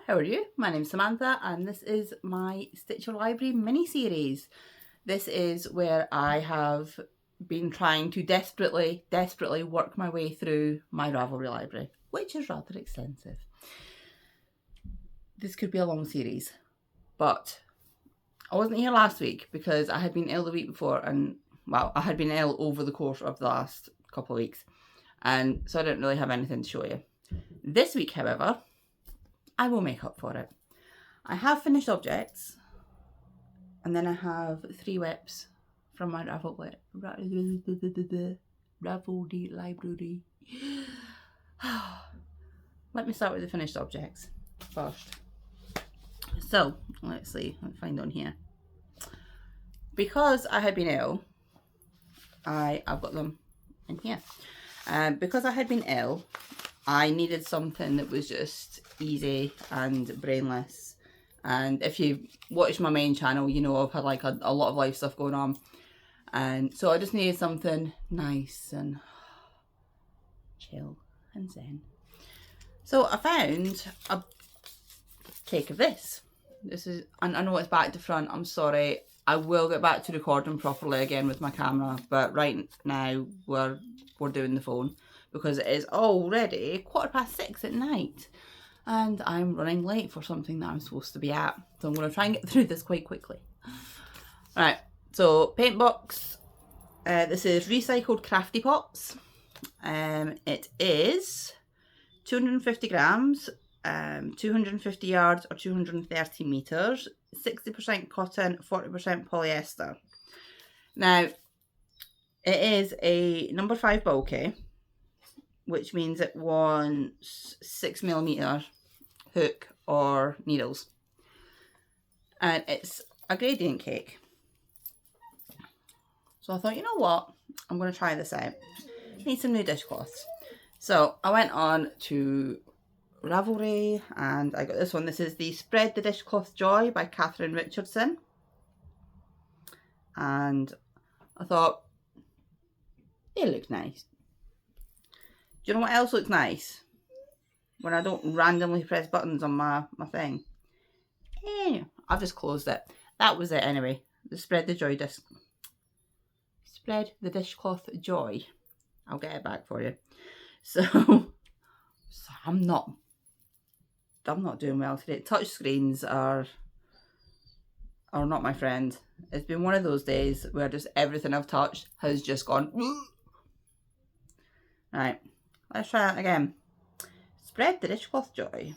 how are you? My name's Samantha and this is my Stitch Your Library mini-series. This is where I have been trying to desperately work my way through my Ravelry library, which is rather extensive. This could be a long series, but I wasn't here last week because I had been ill the week before and, well, I had been ill over the course of the last couple of weeks, and so I didn't really have anything to show you. This week, however, I will make up for it. I have finished objects, and then I have 3 WIPs from my Ravelry library. Let me start with the finished objects first. So, let's see, let's find on here. Because I had been ill, I've got them in here. Because I had been ill, I needed something that was just easy and brainless. And if you watch my main channel, you know I've had like a lot of life stuff going on. And so I just needed something nice and chill and zen. So I found a cake of this. This is, and I know it's back to front, I'm sorry. I will get back to recording properly again with my camera, but right now we're doing the phone because it is already 6:15 at night and I'm running late for something that I'm supposed to be at. So I'm going to try and get through this quite quickly. Right, so paint box. This is recycled crafty pots. It is 250 grams, 250 yards or 230 meters, 60% cotton, 40% polyester. Now, it is a number 5 bulky, which means it wants 6mm hook or needles. And it's a gradient cake. So I thought, you know what? I'm going to try this out. Need some new dishcloths. So I went on to Ravelry and I got this one. This is the Spread the Dishcloth Joy by Catherine Richardson. And I thought, they look nice. Do you know what else looks nice? When I don't randomly press buttons on my thing. I've just closed it. That was it anyway. The Spread the Dishcloth Joy. I'll get it back for you. So I'm not doing well today. Touch screens are not my friend. It's been one of those days where just everything I've touched has just gone. Right, let's try that again. Spread the Dishcloth Joy.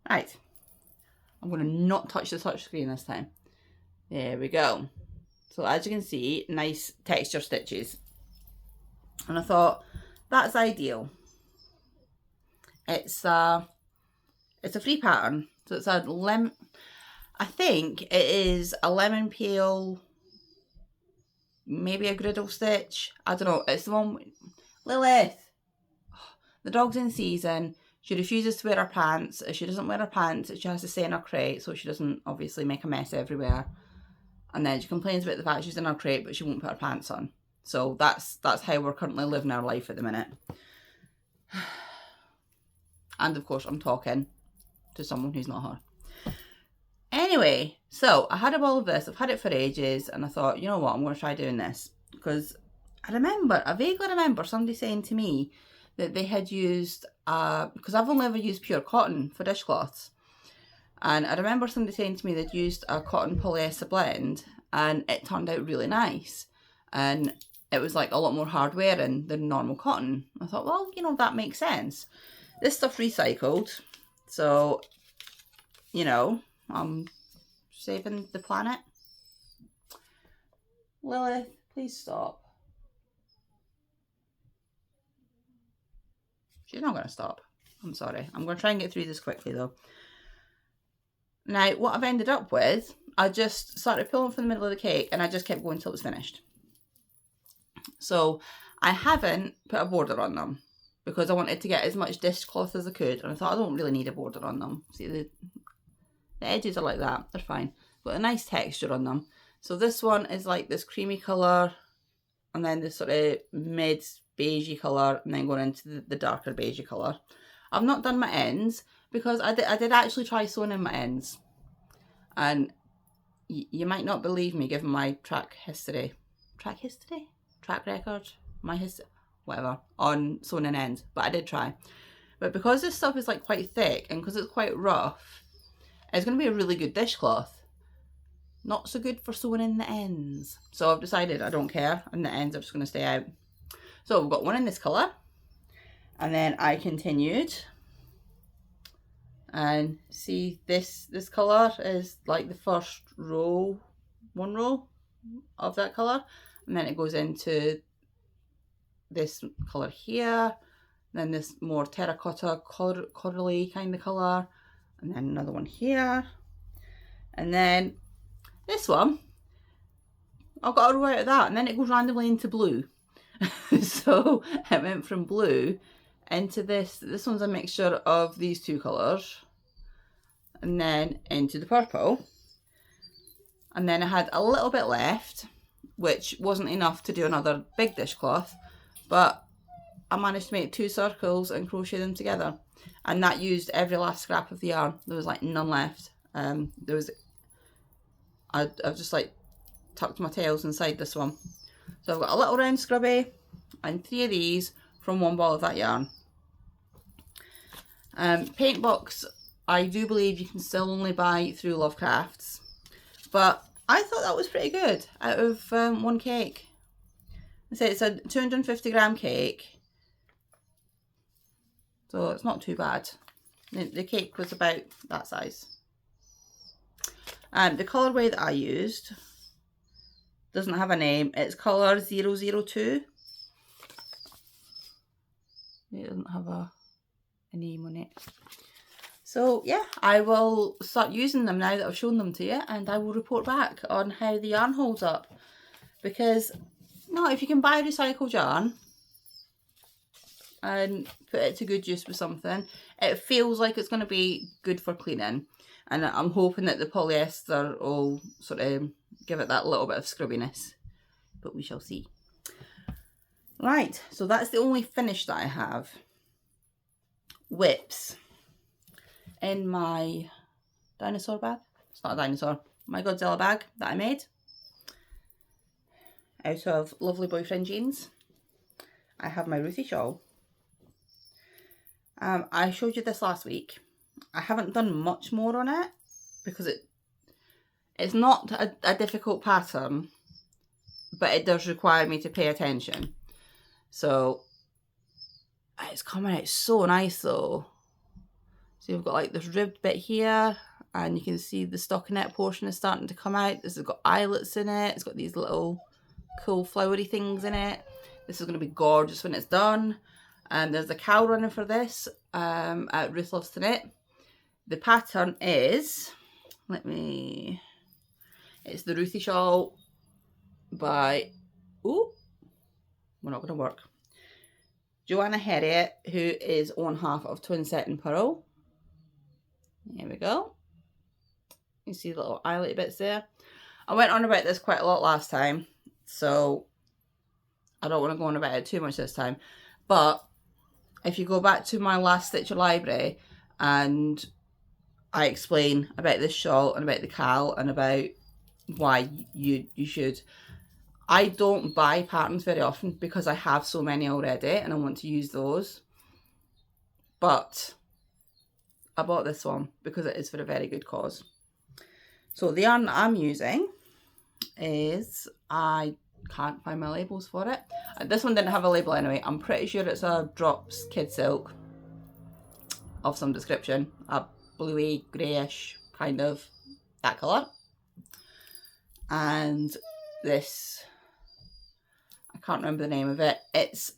Right, I'm going to not touch the touch screen this time. There we go. So as you can see, nice texture stitches. And I thought, that's ideal. It's a free pattern. So it's a lemon, I think it is a lemon peel, maybe a griddle stitch. I don't know. It's the one, Lilith. The dog's in season. She refuses to wear her pants. If she doesn't wear her pants, she has to stay in her crate so she doesn't obviously make a mess everywhere. And then she complains about the fact she's in her crate, but she won't put her pants on. So that's how we're currently living our life at the minute. And of course, I'm talking to someone who's not her. Anyway, so I had all of this. I've had it for ages, and I thought, you know what, I'm going to try doing this. Because I vaguely remember somebody saying to me that they had used, because I've only ever used pure cotton for dishcloths. And I remember somebody saying to me they'd used a cotton polyester blend and it turned out really nice. And it was like a lot more hard wearing than normal cotton. I thought, well, you know, that makes sense. This stuff recycled. So, you know, I'm saving the planet. Lilith, please stop. She's not going to stop. I'm sorry. I'm going to try and get through this quickly though. Now, what I've ended up with, I just started pulling from the middle of the cake and I just kept going until it was finished. So I haven't put a border on them because I wanted to get as much dishcloth as I could. And I thought I don't really need a border on them. See, the edges are like that. They're fine. Got a nice texture on them. So this one is like this creamy colour and then this sort of mid beigey colour and then going into the darker beigey colour. I've not done my ends because I did actually try sewing in my ends, and you might not believe me given my track record, my history, whatever, on sewing in ends, but I did try. But because this stuff is like quite thick and because it's quite rough, it's going to be a really good dishcloth. Not so good for sewing in the ends. So I've decided I don't care, and the ends are just going to stay out. So we've got one in this colour, and then I continued, and see this colour is like the first row, one row of that colour, and then it goes into this colour here, then this more terracotta corally kind of colour, and then another one here, and then this one I've got a row out of that, and then it goes randomly into blue. So it went from blue into this one's a mixture of these two colours, and then into the purple, and then I had a little bit left, which wasn't enough to do another big dishcloth, but I managed to make 2 circles and crochet them together, and that used every last scrap of the yarn. There was like none left. I've just like tucked my tails inside this one. So I've got a little round scrubby and 3 of these from 1 ball of that yarn. Paint box, I do believe you can still only buy through Love Crafts, but I thought that was pretty good out of 1 cake. I say it's a 250 gram cake, so it's not too bad. The cake was about that size. The colourway that I used doesn't have a name. It's colour 002. It doesn't have a name on it. So yeah, I will start using them now that I've shown them to you, and I will report back on how the yarn holds up. Because no, if you can buy recycled yarn and put it to good use with something, it feels like it's going to be good for cleaning. And I'm hoping that the polyester will sort of give it that little bit of scrubbiness, but we shall see. Right, so that's the only finish that I have. Whips. In my dinosaur bag. It's not a dinosaur. My Godzilla bag that I made out of Lovely Boyfriend jeans, I have my Ruthie shawl. I showed you this last week. I haven't done much more on it because it's not a difficult pattern, but it does require me to pay attention. So it's coming out so nice though. So you've got like this ribbed bit here, and you can see the stockinette portion is starting to come out. This has got eyelets in it. It's got these little cool flowery things in it. This is going to be gorgeous when it's done. And there's a cowl running for this at Ruth Loves to Knit. The pattern is, it's the Ruthie shawl by, we're not going to work, Joanna Herriot, who is one half of Twin Set and Pearl. There we go. You see the little eyelet bits there. I went on about this quite a lot last time, so I don't want to go on about it too much this time. But if you go back to my last Stitch Your Library, and I explain about this shawl and about the cowl and about why you should. I don't buy patterns very often because I have so many already and I want to use those. But I bought this one because it is for a very good cause. So the yarn that I'm using is, I can't find my labels for it. This one didn't have a label anyway. I'm pretty sure it's a Drops Kid Silk of some description. A bluey, greyish kind of, that colour. And this, I can't remember the name of it. It's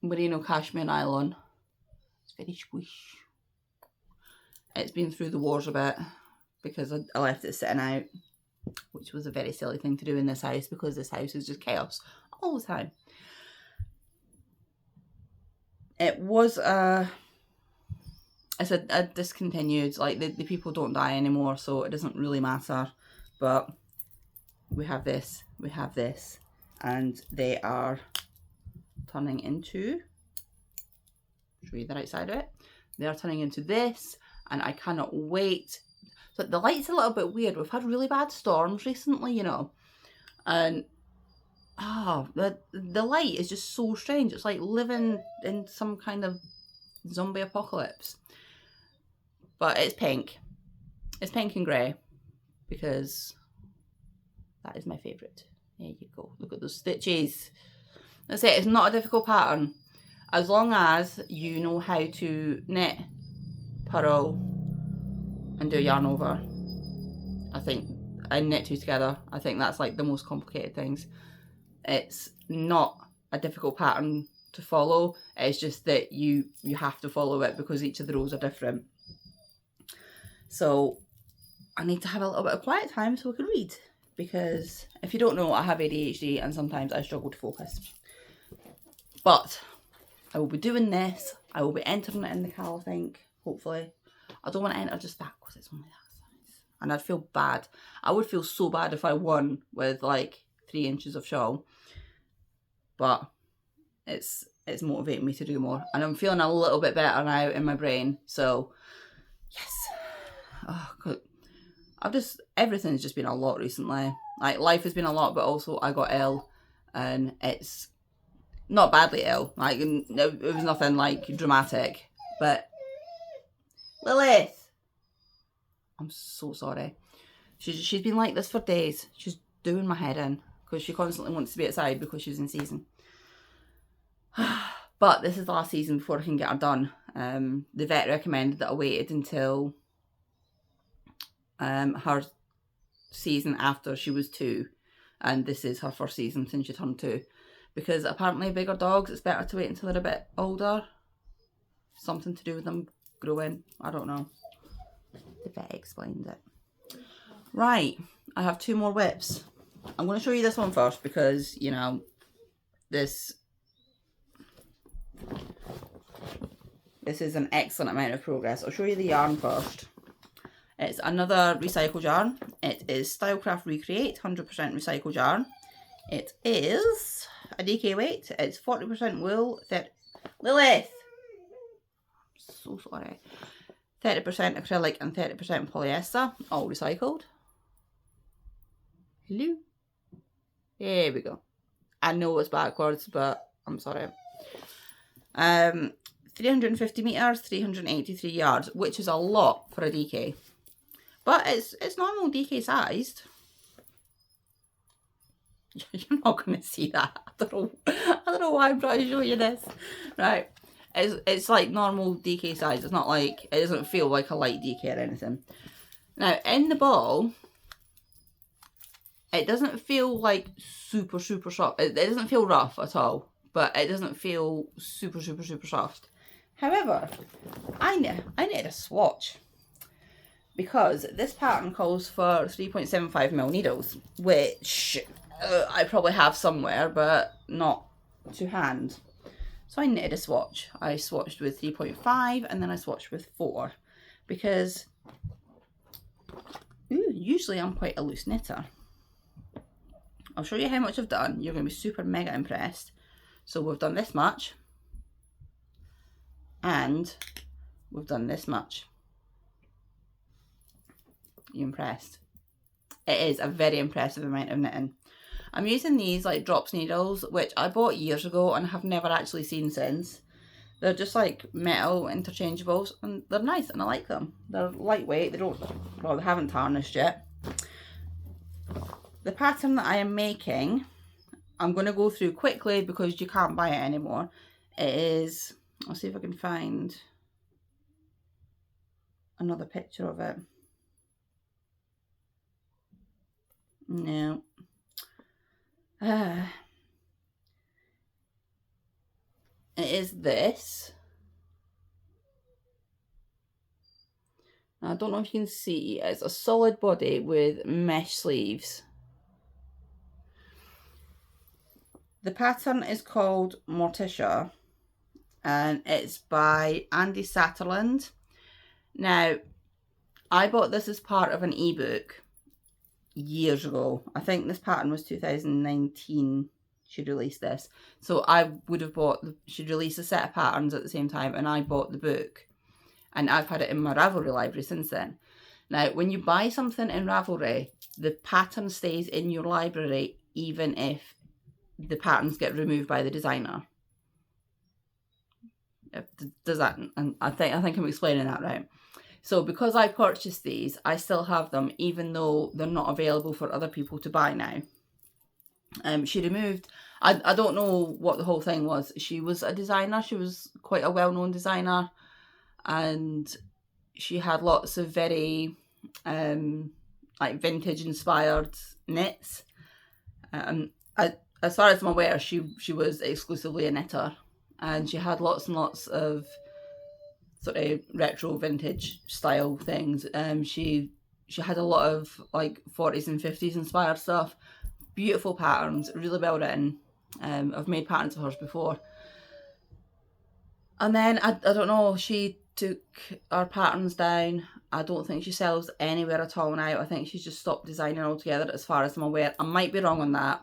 merino cashmere nylon. It's very squish. It's been through the wars a bit because I left it sitting out, which was a very silly thing to do in this house because this house is just chaos all the time. It was it's a discontinued, like the people don't die anymore, so it doesn't really matter. But we have this, and they are turning into, show you the right side of it, they are turning into this, and I cannot wait. So the light's a little bit weird. We've had really bad storms recently, you know, and the light is just so strange. It's like living in some kind of zombie apocalypse. But it's pink. It's pink and grey, because that is my favourite. There you go. Look at those stitches. That's it. It's not a difficult pattern. As long as you know how to knit, purl, and do a yarn over. I think, and knit two together. I think that's like the most complicated things. It's not a difficult pattern to follow. It's just that you have to follow it because each of the rows are different. So I need to have a little bit of quiet time so I can read, because if you don't know, I have ADHD and sometimes I struggle to focus. But I will be doing this. I will be entering it in the cal, I think, hopefully. I don't want to enter just that because it's only that size. And I'd feel bad. I would feel so bad if I won with like 3 inches of shawl. But it's motivating me to do more. And I'm feeling a little bit better now in my brain. So, yes. Oh, God. Everything's just been a lot recently. Like, life has been a lot, but also I got ill. And it's not badly ill. Like, it was nothing, like, dramatic. But, Lilith! I'm so sorry. She's been like this for days. She's doing my head in. Because she constantly wants to be outside because she's in season. But this is the last season before I can get her done. The vet recommended that I waited until her season after she was 2, and this is her first season since she turned 2, because apparently bigger dogs, it's better to wait until they're a bit older. Something to do with them growing, I don't know. The vet explained it. Right, I have 2 more whips. I'm going to show you this one first because, you know, this is an excellent amount of progress. I'll show you the yarn first. It's another recycled yarn. It is Stylecraft Recreate, 100% recycled yarn. It is a DK weight. It's 40% wool. Lilith! I'm so sorry. 30% acrylic and 30% polyester. All recycled. Hello? There we go. I know it's backwards, but I'm sorry. 350 metres, 383 yards, which is a lot for a DK. But it's normal DK sized. You're not going to see that. I don't know why I'm trying to show you this. Right. It's like normal DK size. It's not like, it doesn't feel like a light DK or anything. Now, in the ball, it doesn't feel like super soft. It doesn't feel rough at all. But it doesn't feel super soft. However, I need a swatch. Because this pattern calls for 3.75mm needles, which I probably have somewhere, but not to hand. So I knitted a swatch. I swatched with 3.5 and then I swatched with 4. Because usually I'm quite a loose knitter. I'll show you how much I've done. You're going to be super mega impressed. So we've done this much. And we've done this much. You impressed? It is a very impressive amount of knitting. I'm using these like drops needles, which I bought years ago and have never actually seen since. They're just like metal interchangeables and they're nice and I like them. They're lightweight, they haven't tarnished yet. The pattern that I am making, I'm going to go through quickly because you can't buy it anymore. It is, I'll see if I can find another picture of it. No. It is this. Now, I don't know if you can see. It's a solid body with mesh sleeves. The pattern is called Morticia and it's by Andy Satterland. Now, I bought this as part of an ebook years ago. I think this pattern was 2019. she'd released this. So I would have bought, she'd released a set of patterns at the same time, and I bought the book. And I've had it in my Ravelry library since then. Now, when you buy something in Ravelry, the pattern stays in your library even if the patterns get removed by the designer. Does that? And I think I'm explaining that right. So because I purchased these, I still have them, even though they're not available for other people to buy now. She removed, I don't know what the whole thing was. She was a designer. She was quite a well-known designer. And she had lots of very like vintage inspired knits. As far as I'm aware, she was exclusively a knitter, and she had lots and lots of sort of retro vintage style things. She had a lot of like 40s and 50s inspired stuff. Beautiful patterns, really well written. I've made patterns of hers before. And then I don't know, she took our patterns down. I don't think she sells anywhere at all now. I think she's just stopped designing altogether, as far as I'm aware. I might be wrong on that,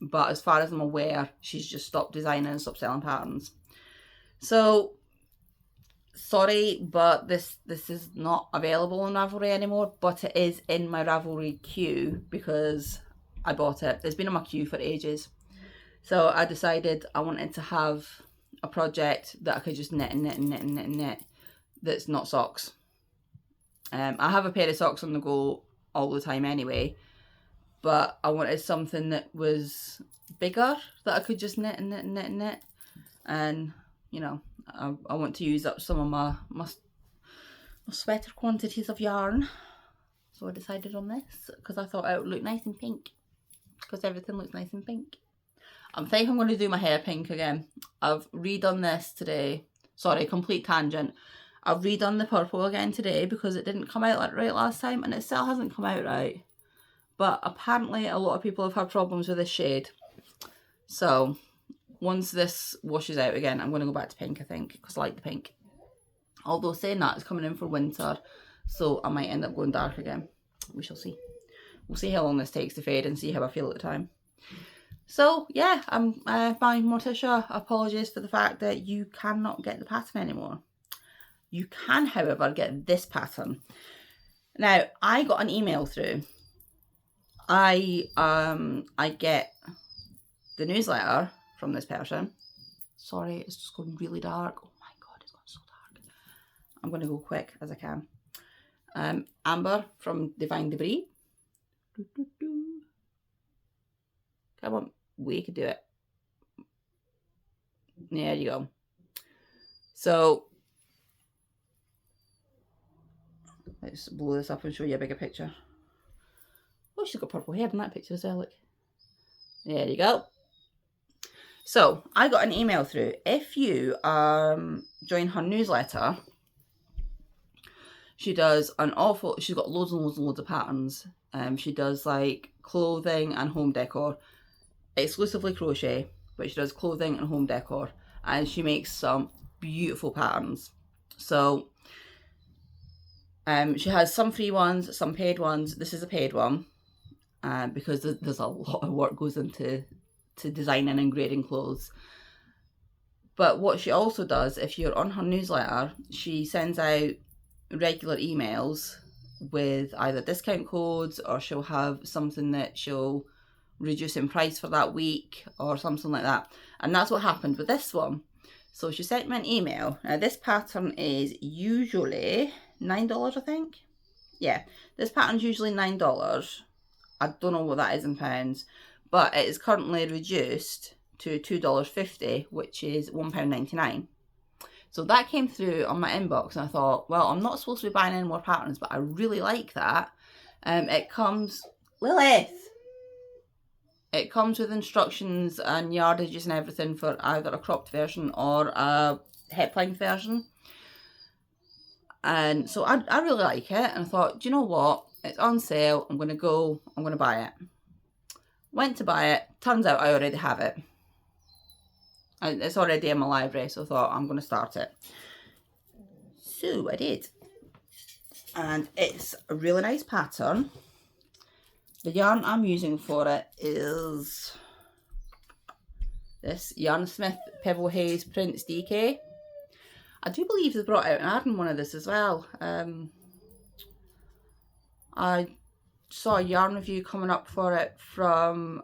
but as far as I'm aware, she's just stopped designing and stopped selling patterns. So sorry, but this is not available on Ravelry anymore, but it is in my Ravelry queue because I bought it. It's been in my queue for ages. So I decided I wanted to have a project that I could just knit that's not socks. I have a pair of socks on the go all the time anyway, but I wanted something that was bigger that I could just knit. And you know, I want to use up some of my sweater quantities of yarn, so I decided on this because I thought it would look nice in pink, because everything looks nice in pink. I think I'm going to do my hair pink again. I've redone this today. Sorry, complete tangent. I've redone the purple again today because it didn't come out right last time, and it still hasn't come out right. But apparently a lot of people have had problems with this shade. So once this washes out again, I'm going to go back to pink, I think, because I like the pink. Although saying that, it's coming in for winter, so I might end up going dark again. We shall see. We'll see how long this takes to fade and see how I feel at the time. So yeah, my Morticia apologies for the fact that you cannot get the pattern anymore. You can, however, get this pattern. Now, I got an email through. I get the newsletter from this person. Sorry, it's just going really dark. Oh my god, it's gone so dark. I'm going to go quick as I can. Amber from Divine Debris. Come on, we could do it. There you go. So let's blow this up and show you a bigger picture. Oh, she's got purple hair in that picture as well, look. There you go. So I got an email through. If you join her newsletter, she does she's got loads and loads and loads of patterns. She does like clothing and home decor, exclusively crochet, but she does clothing and home decor, and she makes some beautiful patterns. So she has some free ones, some paid ones. This is a paid one because there's a lot of work goes into designing and grading clothes. But what she also does, if you're on her newsletter, she sends out regular emails with either discount codes, or she'll have something that she'll reduce in price for that week or something like that. And that's what happened with this one. So she sent me an email. Now this pattern is usually $9, I think. Yeah, this pattern's usually $9. I don't know what that is in pounds, but it is currently reduced to $2.50, which is £1.99. So that came through on my inbox, and I thought, well, I'm not supposed to be buying any more patterns, but I really like that. It comes, Lilith! It comes with instructions and yardages and everything for either a cropped version or a hip length version. And so I really like it, and I thought, do you know what? It's on sale, I'm going to buy it. Went to buy it, turns out I already have it. And it's already in my library, so I thought I'm going to start it. So I did. And it's a really nice pattern. The yarn I'm using for it is this Yarnsmith Pebble Haze Prince DK. I do believe they brought out an Arden one of this as well. I saw a yarn review coming up for it from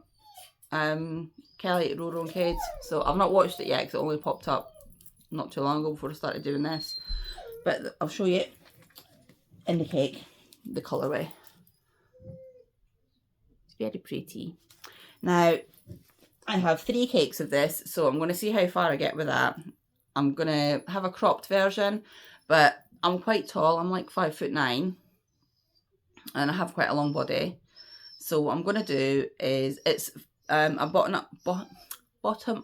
Kelly at Roro and Kids, so I've not watched it yet because it only popped up not too long ago before I started doing this. But I'll show you in the cake the colourway. It's very pretty. Now I have 3 cakes of this, so I'm going to see how far I get with that. I'm going to have a cropped version, but I'm quite tall. I'm like 5'9", and I have quite a long body. So what I'm going to do is, it's a bottom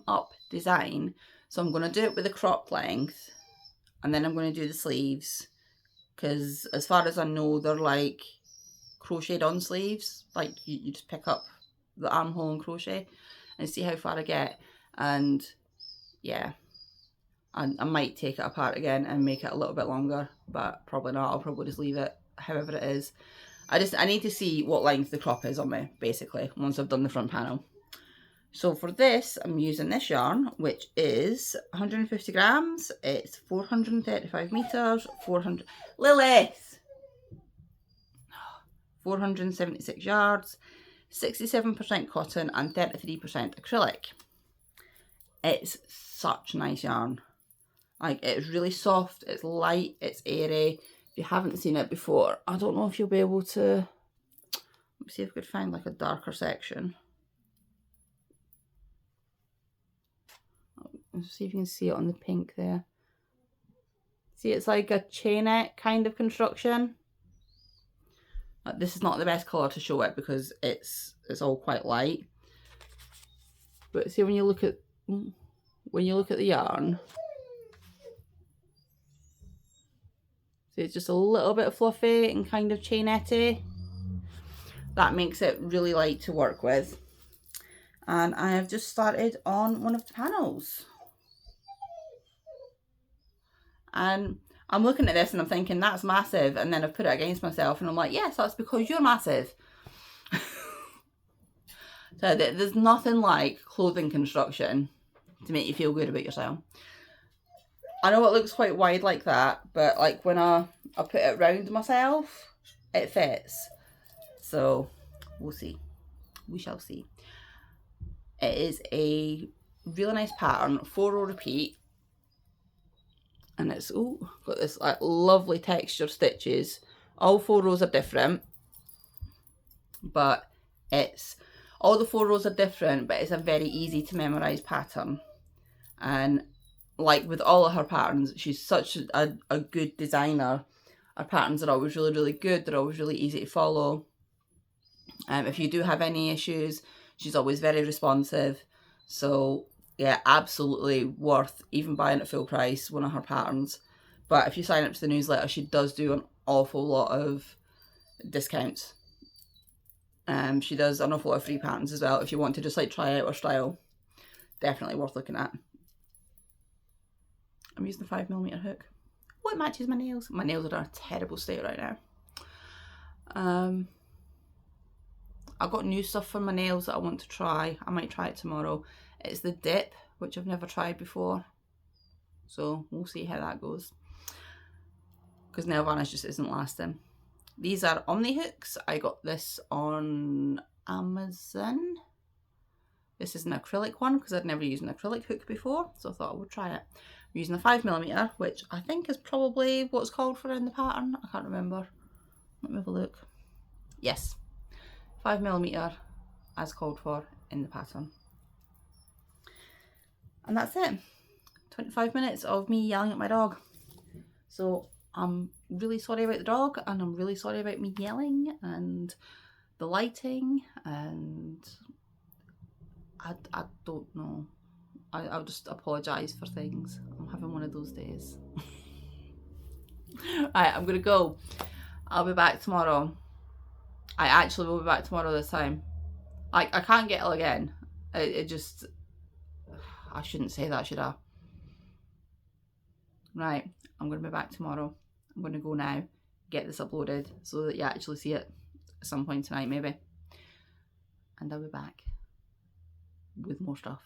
up design. So I'm going to do it with a cropped length, and then I'm going to do the sleeves, because as far as I know, they're like crocheted on sleeves. Like you just pick up the armhole and crochet and see how far I get. And yeah, I might take it apart again and make it a little bit longer, but probably not. I'll probably just leave it however it is. I need to see what length the crop is on me, basically, once I've done the front panel. So for this, I'm using this yarn, which is 150 grams. It's 435 meters, 476 yards, 67% cotton and 33% acrylic. It's such nice yarn. Like, it's really soft, it's light, it's airy. If you haven't seen it before, I don't know if you'll be able to, let me see if I could find like a darker section. Let's see if you can see it on the pink there. See, it's like a chainette kind of construction. This is not the best colour to show it because it's all quite light. But see, when you look at the yarn, see, it's just a little bit fluffy and kind of chainette-y. That makes it really light to work with. And I have just started on one of the panels. And I'm looking at this and I'm thinking, that's massive. And then I've put it against myself and I'm like, yes, that's because you're massive. So there's nothing like clothing construction to make you feel good about yourself. I know it looks quite wide like that, but like when I put it round myself, it fits. So we'll see. We shall see. It is a really nice pattern, 4-row repeat. And it's got this like lovely texture stitches. All 4 rows are different, but all the 4 rows are different, but it's a very easy to memorize pattern. And like with all of her patterns, she's such a good designer. Her patterns are always really, really good. They're always really easy to follow. If you do have any issues, she's always very responsive. So yeah, absolutely worth even buying at full price, one of her patterns. But if you sign up to the newsletter, she does do an awful lot of discounts. She does an awful lot of free patterns as well if you want to just like try out her style. Definitely worth looking at. I'm using the 5mm hook. Oh, it matches my nails. My nails are in a terrible state right now. I've got new stuff for my nails that I want to try. I might try it tomorrow. It's the dip, which I've never tried before. So we'll see how that goes. Because nail varnish just isn't lasting. These are Omni hooks. I got this on Amazon. This is an acrylic one because I'd never used an acrylic hook before. So I thought I would try it. I'm using a 5mm, which I think is probably what's called for in the pattern. I can't remember. Let me have a look. Yes. 5mm as called for in the pattern. And that's it. 25 minutes of me yelling at my dog. So I'm really sorry about the dog, and I'm really sorry about me yelling and the lighting, and I don't know. I'll just apologise for things. I'm having one of those days. Right, I'm gonna go. I'll be back tomorrow. I actually will be back tomorrow this time. I can't get ill again. I shouldn't say that, should I? Right, I'm going to be back tomorrow. I'm going to go now, get this uploaded so that you actually see it at some point tonight maybe. And I'll be back with more stuff.